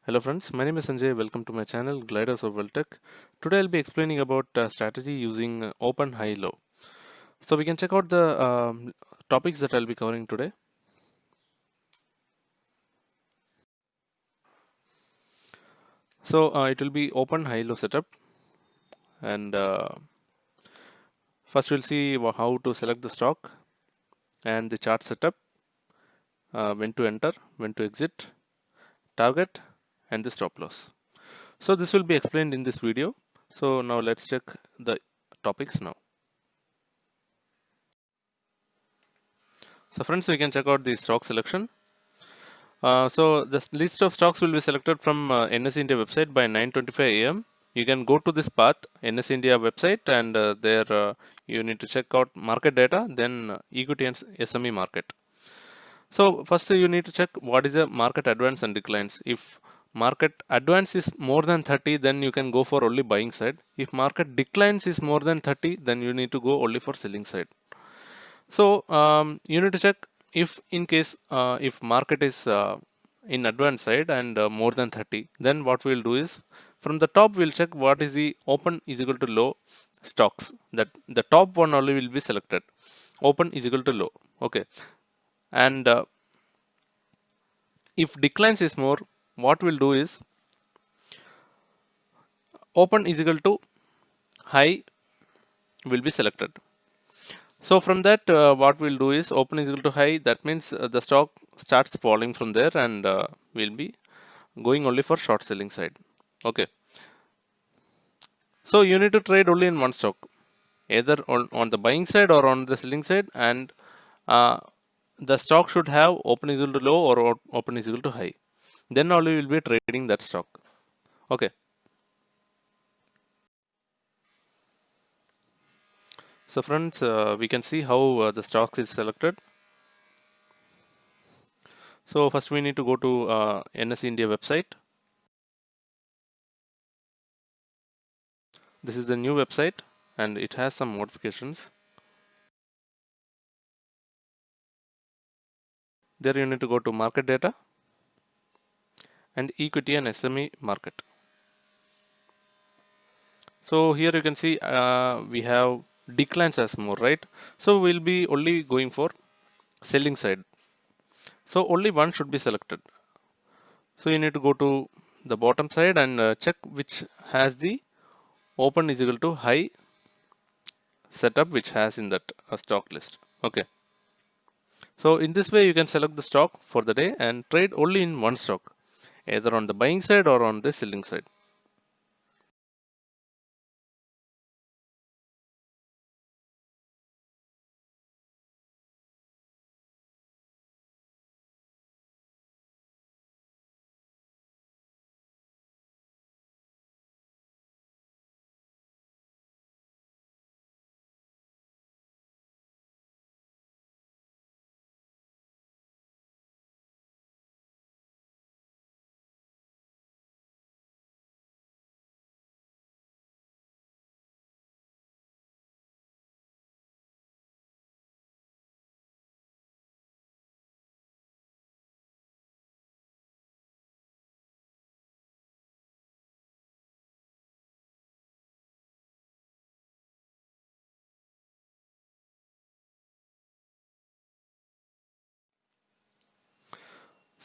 Hello friends, my name is Sanjay. Welcome to my channel Gliders of Wealthtech. Today I'll be explaining about strategy using open, high, low. So we can check out the topics that I'll be covering today. So it will be open, high, low setup, and first we'll see how to select the stock and the chart setup, when to enter, when to exit, target, and the stop loss. So this will be explained in this video. So now let's check the topics now. So friends, we can check out the stock selection. So the list of stocks will be selected from NS India website by 9:25 a.m. You can go to this path, NS India website, and there you need to check out market data, then equity and SME market. So first you need to check what is the market advance and declines. If market advance is more than 30, then you can go for only buying side. If market declines is more than 30, then you need to go only for selling side. So you need to check if in case if market is in advance side and more than 30, then what we'll do is from the top we'll check what is the open is equal to low stocks, that the top one only will be selected. Open is equal to low. Okay. And if declines is more, what we'll do is open is equal to high will be selected. So from that, what we'll do is open is equal to high. That means the stock starts falling from there, and we'll be going only for short selling side. Okay. So you need to trade only in one stock, either on the buying side or on the selling side, and uh, the stock should have open is equal to low or open is equal to high. Then only we'll be trading that stock. Okay. So friends, we can see how the stocks is selected. So first we need to go to NS India website. This is the new website and it has some modifications. There you need to go to market data and equity and SME market. So here you can see we have declines as more, right? So we'll be only going for selling side. So only one should be selected. So you need to go to the bottom side and check which has the open is equal to high setup, which has in that stock list. Okay. So in this way you can select the stock for the day and trade only in one stock, either on the buying side or on the selling side.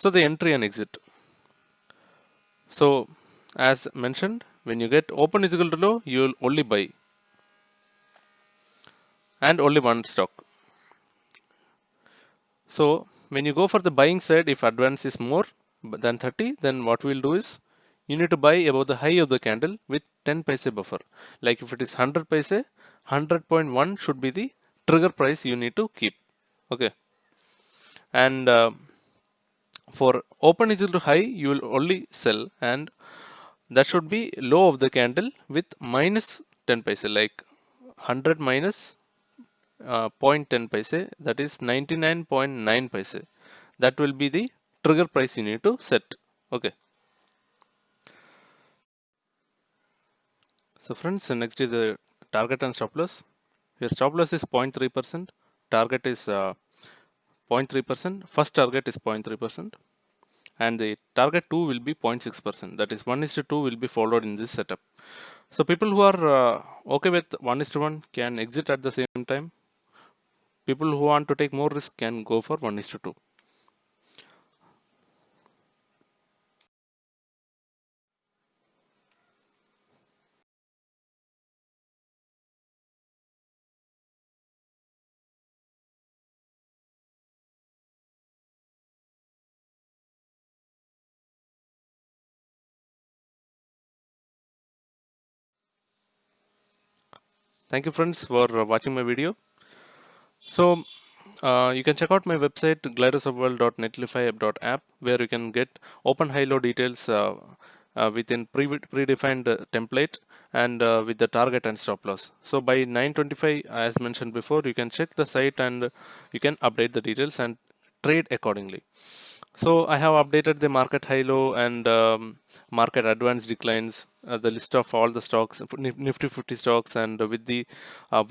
So the entry and exit. So as mentioned, when you get open is equal to low, you will only buy and only one stock. So when you go for the buying side, if advance is more than 30, then what we'll do is you need to buy above the high of the candle with 10 paise buffer. Like if it is 100 paise, 100.1 should be the trigger price you need to keep. Okay. And for open is equal to high, you will only sell, and that should be low of the candle with minus 10 paise, like 100 minus 0.10 paise, that is 99.9 paise. That will be the trigger price you need to set. Okay. So friends, next is the target and stop loss. Here stop loss is 0.3%, target is 0.3%, first target is 0.3%, and the target 2 will be 0.6%. That is 1:2 will be followed in this setup. So people who are okay with 1:1 can exit at the same time. People who want to take more risk can go for 1:2. Thank you friends for watching my video. So you can check out my website glidusofworld.netlify.app, where you can get open high-low details within predefined template and with the target and stop loss. So by 9:25, as mentioned before, you can check the site and you can update the details and trade accordingly. So I have updated the market high-low and market advanced declines, the list of all the stocks, Nifty 50 stocks, and with the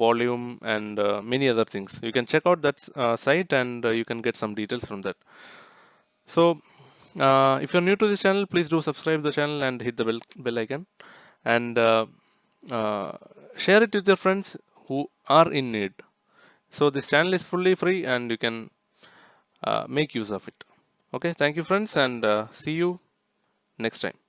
volume and many other things. You can check out that site and you can get some details from that. So if you're new to this channel, please do subscribe the channel and hit the bell icon, and uh, share it with your friends who are in need. So this channel is fully free and you can make use of it. Okay, thank you friends, and see you next time.